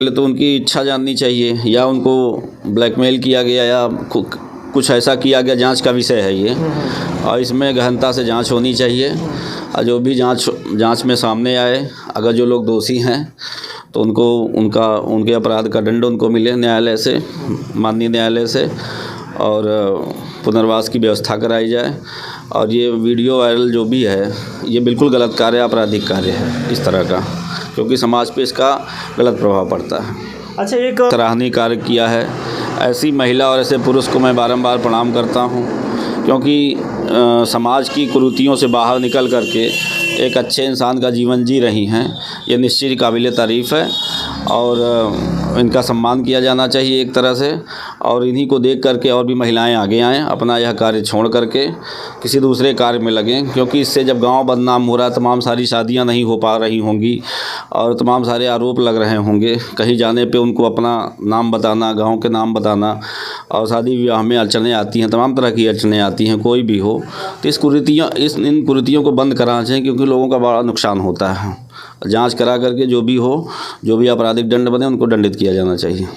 पहले तो उनकी इच्छा जाननी चाहिए, या उनको ब्लैकमेल किया गया या कुछ ऐसा किया गया। जांच का विषय है ये, और इसमें गहनता से जांच होनी चाहिए। और जो भी जांच में सामने आए, अगर जो लोग दोषी हैं तो उनके अपराध का दंड उनको मिले न्यायालय से, माननीय न्यायालय से, और पुनर्वास की व्यवस्था कराई जाए। और ये वीडियो वायरल जो भी है, ये बिल्कुल गलत कार्य, आपराधिक कार्य है इस तरह का, क्योंकि समाज पे इसका गलत प्रभाव पड़ता है। अच्छा, एक सराहनीय कार्य किया है। ऐसी महिला और ऐसे पुरुष को मैं बारंबार प्रणाम करता हूँ, क्योंकि समाज की कुरीतियों से बाहर निकल करके एक अच्छे इंसान का जीवन जी रही हैं। ये निश्चित काबिल तारीफ़ है, और इनका सम्मान किया जाना चाहिए एक तरह से। और इन्हीं को देख करके और भी महिलाएं आगे आएँ, अपना यह कार्य छोड़ करके किसी दूसरे कार्य में लगें, क्योंकि इससे जब गांव बदनाम हो रहा है, तमाम सारी शादियां नहीं हो पा रही होंगी और तमाम सारे आरोप लग रहे होंगे। कहीं जाने पे उनको अपना नाम बताना, गांव के नाम बताना, और शादी विवाह में अड़चनें आती हैं, तमाम तरह की अड़चनें आती हैं, कोई भी हो। तो इन कुरीतियों को बंद कराना चाहिए, क्योंकि लोगों का बड़ा नुकसान होता है। जांच करा करके जो भी आपराधिक दंड बने, उनको दंडित किया जाना चाहिए।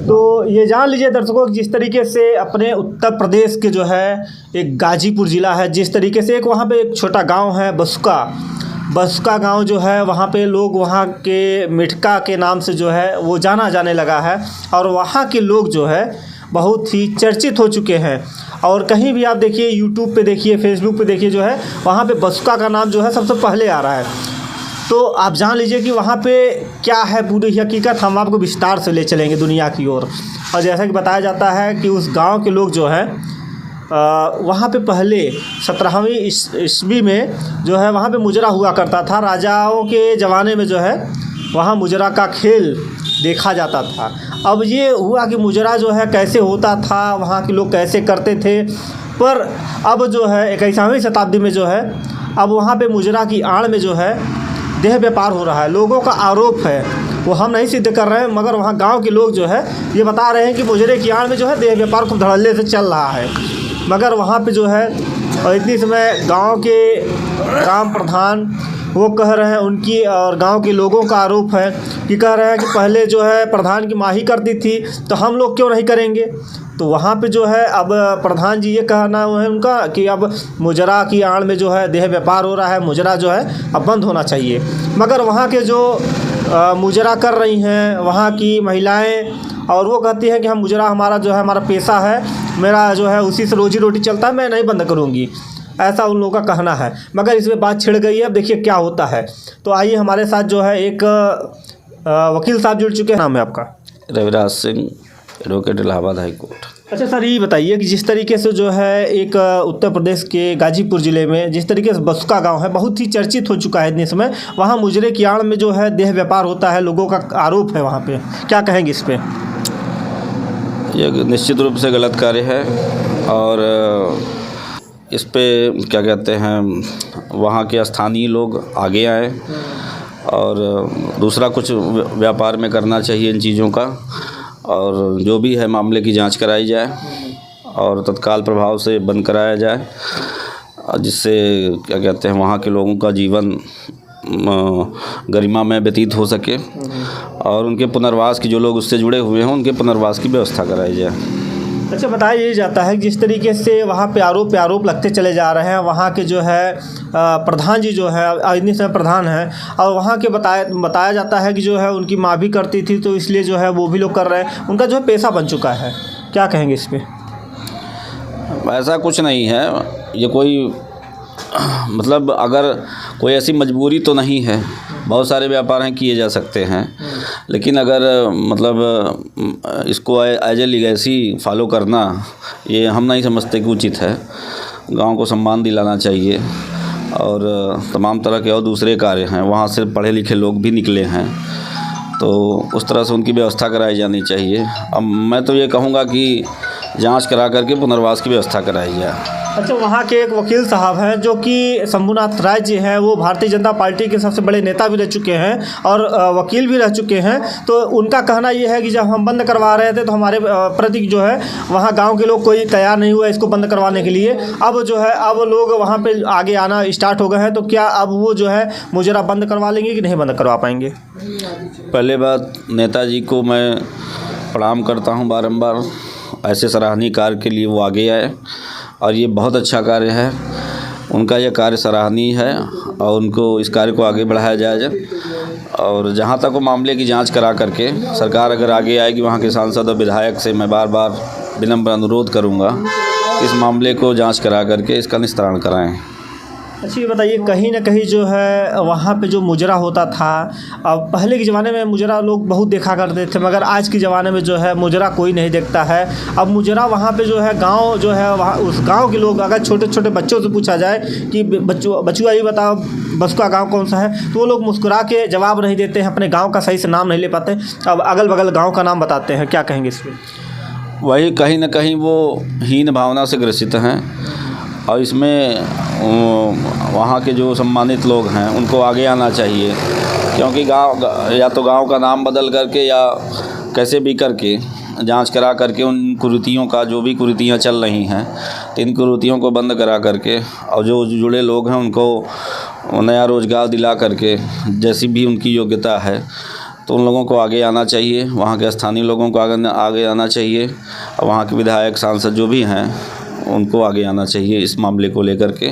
तो ये जान लीजिए दर्शकों, जिस तरीके से अपने उत्तर प्रदेश के जो है एक गाजीपुर ज़िला है, जिस तरीके से एक वहाँ पे एक छोटा गांव है बसका गांव जो है, वहाँ पे लोग वहाँ के मिठका के नाम से जो है वो जाना जाने लगा है। और वहाँ के लोग जो है बहुत ही चर्चित हो चुके हैं। और कहीं भी आप देखिए, यूट्यूब पे देखिए, फेसबुक पे देखिए, जो है वहाँ पे बसका का नाम जो है सबसे पहले आ रहा है। तो आप जान लीजिए कि वहाँ पे क्या है पूरी हकीकत, हम आपको विस्तार से ले चलेंगे दुनिया की ओर। और जैसा कि बताया जाता है कि उस गांव के लोग जो हैं वहाँ पे पहले 17वीं ईस्वी में जो है वहाँ पे मुजरा हुआ करता था। राजाओं के ज़माने में जो है वहाँ मुजरा का खेल देखा जाता था। अब ये हुआ कि मुजरा जो है कैसे होता था, वहाँ के लोग कैसे करते थे, पर अब जो है 21वीं शताब्दी में जो है अब वहाँ पे मुजरा की आड़ में जो है देह व्यापार हो रहा है। लोगों का आरोप है, वो हम नहीं सिद्ध कर रहे हैं, मगर वहाँ गांव के लोग जो है ये बता रहे हैं कि मुजरे की आड़ में जो है देह व्यापार खूब धड़ल्ले से चल रहा है। मगर वहाँ पे जो है इतनी समय गांव के ग्राम प्रधान वो कह रहे हैं, उनकी और गांव के लोगों का आरोप है कि कह रहे हैं कि पहले जो है प्रधान की माँ ही करती थी, तो हम लोग क्यों नहीं करेंगे। तो वहाँ पे जो है अब प्रधान जी ये कहना है उनका कि अब मुजरा की आड़ में जो है देह व्यापार हो रहा है, मुजरा जो है अब बंद होना चाहिए। मगर वहाँ के जो मुजरा कर रही हैं वहाँ की महिलाएं, और वो कहती हैं कि हम मुजरा हमारा जो है हमारा पेशा है, मेरा जो है उसी से रोजी रोटी चलता है, मैं नहीं बंद करूँगी, ऐसा उन लोगों का कहना है। मगर इसमें बात छिड़ गई है, अब देखिए क्या होता है। तो आइए हमारे साथ जो है एक वकील साहब जुड़ चुके हैं। नाम है आपका? Raviraj Singh, advocate, Allahabad high court. अच्छा सर, ये बताइए कि जिस तरीके से जो है एक उत्तर प्रदेश के गाजीपुर ज़िले में जिस तरीके से बसका गांव है बहुत ही चर्चित हो चुका है इतने समय, वहाँ मुजरे की आड़ में जो है देह व्यापार होता है, लोगों का आरोप है, वहाँ पे क्या कहेंगे इस पर? यह निश्चित रूप से गलत कार्य है, और इस पे क्या कहते हैं, वहाँ के स्थानीय लोग आगे आए, और दूसरा कुछ व्यापार में करना चाहिए इन चीज़ों का, और जो भी है मामले की जांच कराई जाए और तत्काल प्रभाव से बंद कराया जाए, जिससे क्या कहते हैं वहाँ के लोगों का जीवन गरिमा में व्यतीत हो सके, और उनके पुनर्वास की, जो लोग उससे जुड़े हुए हैं उनके पुनर्वास की व्यवस्था कराई जाए। अच्छा, बताया ये जाता है कि जिस तरीके से वहाँ पे आरोप लगते चले जा रहे हैं, वहाँ के जो है प्रधान जी जो है इतनी समय प्रधान हैं, और वहाँ के बताया जाता है कि जो है उनकी माँ भी करती थी, तो इसलिए जो है वो भी लोग कर रहे हैं, उनका जो है पेशा बन चुका है। क्या कहेंगे इस पर? ऐसा कुछ नहीं है, ये कोई मतलब अगर कोई ऐसी मजबूरी तो नहीं है, बहुत सारे व्यापार हैं किए जा सकते हैं, लेकिन अगर मतलब इसको एज ए लीगेसी फॉलो करना ये हम नहीं समझते कि उचित है। गांव को सम्मान दिलाना चाहिए, और तमाम तरह के और दूसरे कार्य हैं, वहाँ से पढ़े लिखे लोग भी निकले हैं, तो उस तरह से उनकी व्यवस्था कराई जानी चाहिए। अब मैं तो ये कहूँगा कि जांच करा करके पुनर्वास की व्यवस्था कराई जाए। अच्छा, वहाँ के एक वकील साहब हैं जो कि शंभुनाथ राय जी हैं, वो भारतीय जनता पार्टी के सबसे बड़े नेता भी रह चुके हैं और वकील भी रह चुके हैं। तो उनका कहना ये है कि जब हम बंद करवा रहे थे तो हमारे प्रति जो है वहाँ गांव के लोग कोई तैयार नहीं हुआ इसको बंद करवाने के लिए। अब जो है अब लोग वहाँ पे आगे आना स्टार्ट हो गए हैं, तो क्या अब वो जो है मुजरा बंद करवा लेंगे कि नहीं बंद करवा पाएंगे? पहले बात, नेताजी को मैं प्रणाम करता हूं बारंबार। ऐसे सराहनीय कार्य के लिए वो आगे आए और ये बहुत अच्छा कार्य है। उनका यह कार्य सराहनीय है और उनको इस कार्य को आगे बढ़ाया जाए। और जहाँ तक वो मामले की जांच करा करके सरकार अगर आगे आएगी, वहाँ के सांसद और विधायक से मैं बार बार विनम्र अनुरोध करूँगा इस मामले को जांच करा करके इसका निस्तारण कराएं। अच्छा, ये बताइए, कहीं ना कहीं जो है वहाँ पे जो मुजरा होता था, अब पहले के ज़माने में मुजरा लोग बहुत देखा करते थे, मगर आज के ज़माने में जो है मुजरा कोई नहीं देखता है। अब मुजरा वहाँ पे जो है गांव जो है वहाँ उस गांव के लोग, अगर छोटे छोटे बच्चों से पूछा जाए कि बच्चुआ ये बताओ बसुका गांव कौन सा है, तो वो लोग मुस्कुरा के जवाब नहीं देते हैं, अपने गाँव का सही से नाम नहीं ले पाते। अब अगल बगल गाँव का नाम बताते हैं, क्या कहेंगे इस पर? वही कहीं ना कहीं वो हीन भावना से ग्रसित हैं और इसमें वहाँ के जो सम्मानित लोग हैं उनको आगे आना चाहिए, क्योंकि गांव या तो गांव का नाम बदल करके या कैसे भी करके जांच करा करके उन कुरीतियों का, जो भी कुरीतियाँ चल रही हैं, तो इन कुरीतियों को बंद करा करके और जो जुड़े लोग हैं उनको नया रोज़गार दिला करके, जैसी भी उनकी योग्यता है तो उन लोगों को आगे आना चाहिए। वहाँ के स्थानीय लोगों को आगे आना चाहिए और वहाँ के विधायक सांसद जो भी हैं उनको आगे आना चाहिए इस मामले को लेकर के,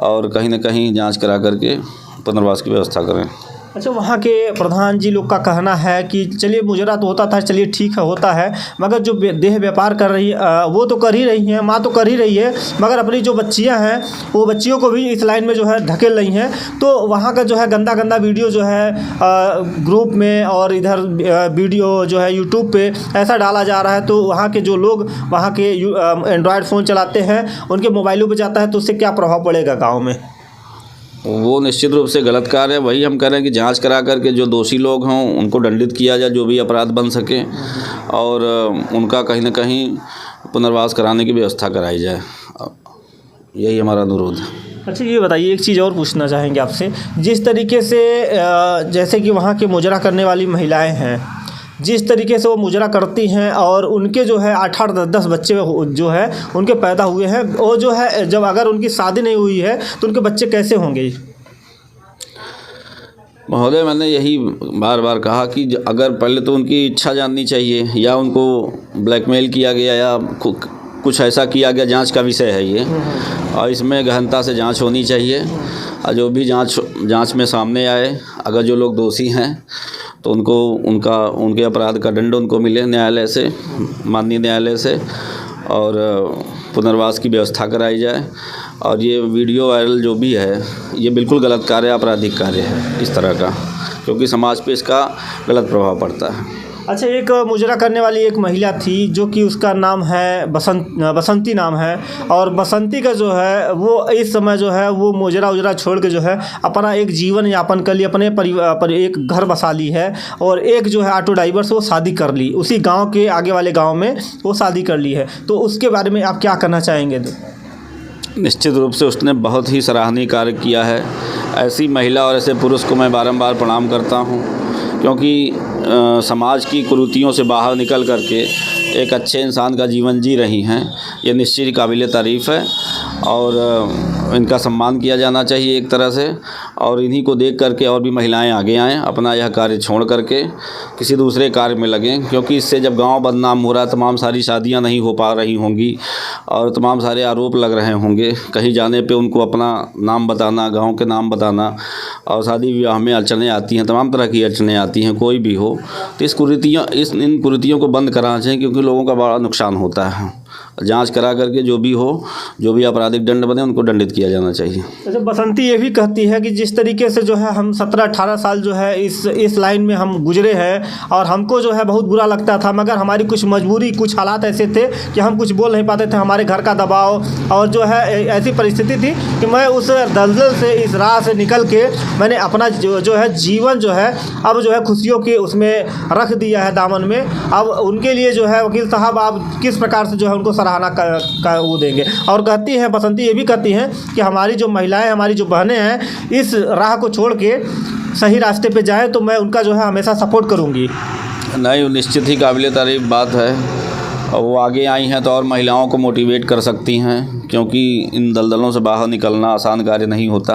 और कहीं ना कहीं जांच करा करके पुनर्वास की व्यवस्था करें। अच्छा, वहाँ के प्रधान जी लोग का कहना है कि चलिए मुजरा तो होता था, चलिए ठीक है होता है, मगर जो देह व्यापार कर रही वो तो कर ही रही हैं, माँ तो कर ही रही है, मगर अपनी जो बच्चियाँ हैं वो बच्चियों को भी इस लाइन में जो है धकेल रही हैं। तो वहाँ का जो है गंदा गंदा वीडियो जो है ग्रुप में और इधर वीडियो जो है यूट्यूब पे ऐसा डाला जा रहा है, तो वहाँ के जो लोग वहाँ के एंड्रॉयड फ़ोन चलाते हैं उनके मोबाइलों पर जाता है, तो उससे क्या प्रभाव पड़ेगा गाँव में? वो निश्चित रूप से गलत कार्य है। वही हम कह रहे हैं कि जांच करा करके जो दोषी लोग हों उनको दंडित किया जाए, जो भी अपराध बन सके, और उनका कहीं ना कहीं पुनर्वास कराने की व्यवस्था कराई जाए। यही हमारा अनुरोध है। अच्छा, ये बताइए, एक चीज़ और पूछना चाहेंगे आपसे, जिस तरीके से जैसे कि वहाँ के मुजरा करने वाली महिलाएं हैं, जिस तरीके से वो मुजरा करती हैं और उनके जो है 8-8 10-10 बच्चे जो है उनके पैदा हुए हैं, और जो है जब अगर उनकी शादी नहीं हुई है तो उनके बच्चे कैसे होंगे? महोदय, मैंने यही बार बार कहा कि अगर पहले तो उनकी इच्छा जाननी चाहिए, या उनको ब्लैकमेल किया गया या कुछ ऐसा किया गया, जांच का विषय है ये, और इसमें गहनता से जांच होनी चाहिए। और जो भी जांच में सामने आए, अगर जो लोग दोषी हैं तो उनके अपराध का दंड उनको मिले न्यायालय से, माननीय न्यायालय से, और पुनर्वास की व्यवस्था कराई जाए। और ये वीडियो वायरल जो भी है ये बिल्कुल गलत कार्य, आपराधिक कार्य है इस तरह का, क्योंकि समाज पे इसका गलत प्रभाव पड़ता है। अच्छा, एक मुजरा करने वाली एक महिला थी जो कि उसका नाम है बसंती नाम है, और बसंती का जो है वो इस समय जो है वो मुजरा उजरा छोड़ के जो है अपना एक जीवन यापन कर लिया, अपने परिवार पर एक घर बसा ली है, और एक जो है ऑटो ड्राइवर से वो शादी कर ली, उसी गांव के आगे वाले गांव में वो शादी कर ली है। तो उसके बारे में आप क्या कहना चाहेंगे? निश्चित रूप से उसने बहुत ही सराहनीय कार्य किया है। ऐसी महिला और ऐसे पुरुष को मैं बारंबार प्रणाम करता हूँ, क्योंकि समाज की कुरीतियों से बाहर निकल करके एक अच्छे इंसान का जीवन जी रही हैं। ये निश्चित ही काबिल तारीफ़ है और इनका सम्मान किया जाना चाहिए एक तरह से, और इन्हीं को देख करके और भी महिलाएं आगे आएँ, अपना यह कार्य छोड़ करके किसी दूसरे कार्य में लगें, क्योंकि इससे जब गांव बदनाम हो रहा है, तमाम सारी शादियां नहीं हो पा रही होंगी और तमाम सारे आरोप लग रहे होंगे, कहीं जाने पे उनको अपना नाम बताना, गांव के नाम बताना, और शादी विवाह में अड़चनें आती हैं, तमाम तरह की अड़चनें आती हैं, कोई भी हो। तो इन कुरीतियों को बंद कराना चाहिए, क्योंकि लोगों का बड़ा नुकसान होता है। जांच करा करके जो भी आपराधिक दंड बने उनको दंडित किया जाना चाहिए। अच्छा, बसंती ये भी कहती है कि जिस तरीके से जो है हम 17-18 साल जो है इस लाइन में हम गुजरे हैं, और हमको जो है बहुत बुरा लगता था, मगर हमारी कुछ मजबूरी, कुछ हालात ऐसे थे कि हम कुछ बोल नहीं पाते थे, हमारे घर का दबाव और जो है ऐसी परिस्थिति थी कि मैं उस दलदल से, इस राह से निकल के मैंने अपना जो है जीवन जो है अब जो है खुशियों के उसमें रख दिया है दामन में। अब उनके लिए जो है वकील साहब आप किस प्रकार से जो है उनको सराहना का वो देंगे। और कहती हैं बसंती, ये भी कहती हैं कि हमारी जो महिलाएं, हमारी जो बहनें हैं, इस राह को छोड़ के सही रास्ते पे जाएं तो मैं उनका जो है हमेशा सपोर्ट करूंगी। नहीं, निश्चित ही काबिल तारीफ़ बात है, और वो आगे आई हैं तो और महिलाओं को मोटिवेट कर सकती हैं, क्योंकि इन दलदलों से बाहर निकलना आसान कार्य नहीं होता।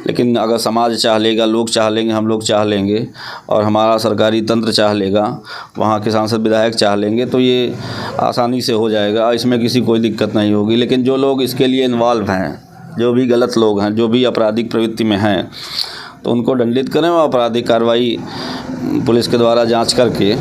लेकिन अगर समाज चाह लेगा, लोग चाह लेंगे, हम लोग चाह लेंगे, और हमारा सरकारी तंत्र चाह लेगा, वहाँ के सांसद विधायक चाह लेंगे, तो ये आसानी से हो जाएगा, इसमें किसी कोई दिक्कत नहीं होगी। लेकिन जो लोग इसके लिए इन्वॉल्व हैं, जो भी गलत लोग हैं, जो भी आपराधिक प्रवृत्ति में हैं, तो उनको दंडित करें और आपराधिक कार्रवाई पुलिस के द्वारा जांच करके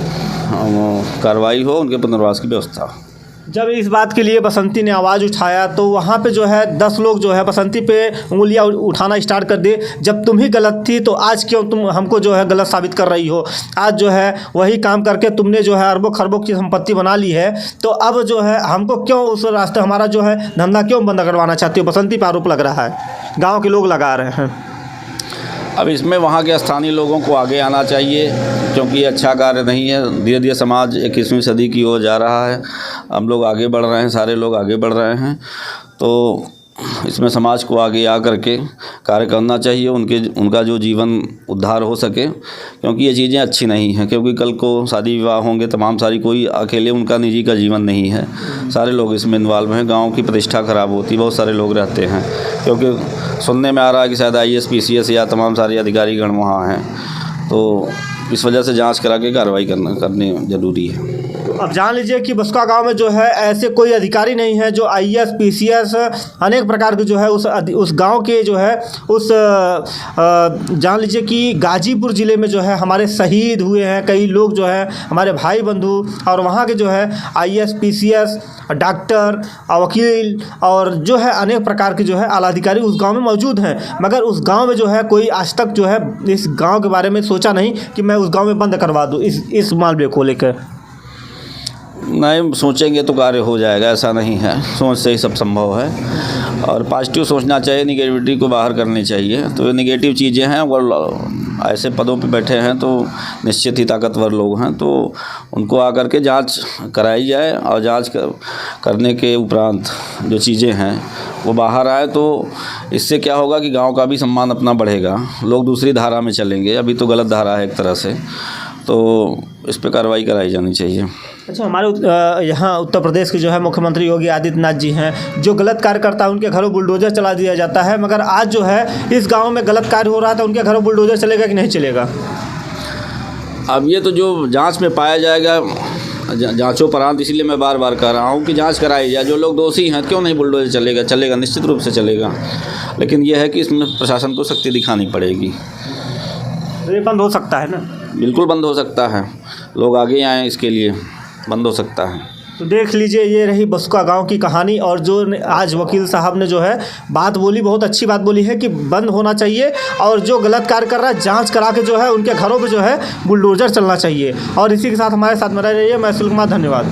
कार्रवाई हो, उनके पुनर्वास की व्यवस्था हो। जब इस बात के लिए बसंती ने आवाज़ उठाया तो वहाँ पे जो है 10 लोग जो है बसंती पे उंगलियाँ उठाना स्टार्ट कर दिए। जब तुम ही गलत थी तो आज क्यों तुम हमको जो है गलत साबित कर रही हो? आज जो है वही काम करके तुमने जो है अरबों खरबों की संपत्ति बना ली है, तो अब जो है हमको क्यों उस रास्ते, हमारा जो है धंधा क्यों बंद करवाना चाहती हो? बसंती पर आरोप लग रहा है, गाँव के लोग लगा रहे हैं। अब इसमें वहाँ के स्थानीय लोगों को आगे आना चाहिए, क्योंकि ये अच्छा कार्य नहीं है। धीरे धीरे समाज 21वीं सदी की ओर जा रहा है, हम लोग आगे बढ़ रहे हैं, सारे लोग आगे बढ़ रहे हैं, तो इसमें समाज को आगे आ करके कार्य करना चाहिए, उनका जो जीवन उद्धार हो सके, क्योंकि ये चीज़ें अच्छी नहीं हैं। क्योंकि कल को शादी विवाह होंगे, तमाम सारी, कोई अकेले उनका निजी का जीवन नहीं है, सारे लोग इसमें इन्वॉल्व हैं। गांव की प्रतिष्ठा खराब होती है, बहुत सारे लोग रहते हैं, क्योंकि सुनने में आ रहा है कि शायद IAS PCS या तमाम सारे अधिकारीगण वहाँ हैं, तो इस वजह से जांच करा के कार्रवाई करनी ज़रूरी है। अब जान लीजिए कि बसका गांव में जो है ऐसे कोई अधिकारी नहीं है जो IAS PCS अनेक प्रकार के जो है उस गांव के जो है जान लीजिए कि गाजीपुर ज़िले में जो है हमारे शहीद हुए हैं कई लोग जो है हमारे भाई बंधु, और वहाँ के जो है IAS PCS डॉक्टर वकील और जो है अनेक प्रकार के जो है आला अधिकारी उस गांव में मौजूद हैं। मगर उस गांव में जो है कोई आज तक जो है इस गांव के बारे में सोचा नहीं कि मैं उस गांव में बंद करवा दूं इस मामले को लेकर। नहीं, सोचेंगे तो कार्य हो जाएगा, ऐसा नहीं है, सोच से ही सब संभव है। और पॉजिटिव सोचना चाहिए, निगेटिविटी को बाहर करनी चाहिए। तो ये निगेटिव चीज़ें हैं, वो ऐसे पदों पे बैठे हैं तो निश्चित ही ताकतवर लोग हैं, तो उनको आकर के जांच कराई जाए, और जांच करने के उपरांत जो चीज़ें हैं वो बाहर आए, तो इससे क्या होगा कि गांव का भी सम्मान अपना बढ़ेगा, लोग दूसरी धारा में चलेंगे। अभी तो गलत धारा है एक तरह से, तो इस पर कार्रवाई कराई जानी चाहिए। अच्छा, हमारे यहाँ उत्तर प्रदेश के जो है मुख्यमंत्री योगी आदित्यनाथ जी हैं, जो गलत कार्य करता है उनके घरों बुलडोज़र चला दिया जाता है, मगर आज जो है इस गांव में गलत कार्य हो रहा था, उनके घरों बुलडोज़र चलेगा कि नहीं चलेगा? अब ये तो जो जांच में पाया जाएगा, जांचोपरांत, इसीलिए मैं बार बार कह रहा हूँ कि जांच कराई जाए। जो लोग दोषी हैं, क्यों नहीं बुलडोज़र चलेगा? चलेगा, निश्चित रूप से चलेगा। लेकिन यह है कि इसमें प्रशासन को सख्ती दिखानी पड़ेगी। तो ये बंद हो सकता है ना? बिल्कुल बंद हो सकता है, लोग आगे आएँ, इसके लिए बंद हो सकता है। तो देख लीजिए, ये रही बसका गांव की कहानी। और जो आज वकील साहब ने जो है बात बोली, बहुत अच्छी बात बोली है कि बंद होना चाहिए, और जो गलत कार्य कर रहा है जांच करा के जो है उनके घरों पे जो है बुलडोज़र चलना चाहिए। और इसी के साथ हमारे साथ बने रहिए। मैं सुनील कुमार, धन्यवाद।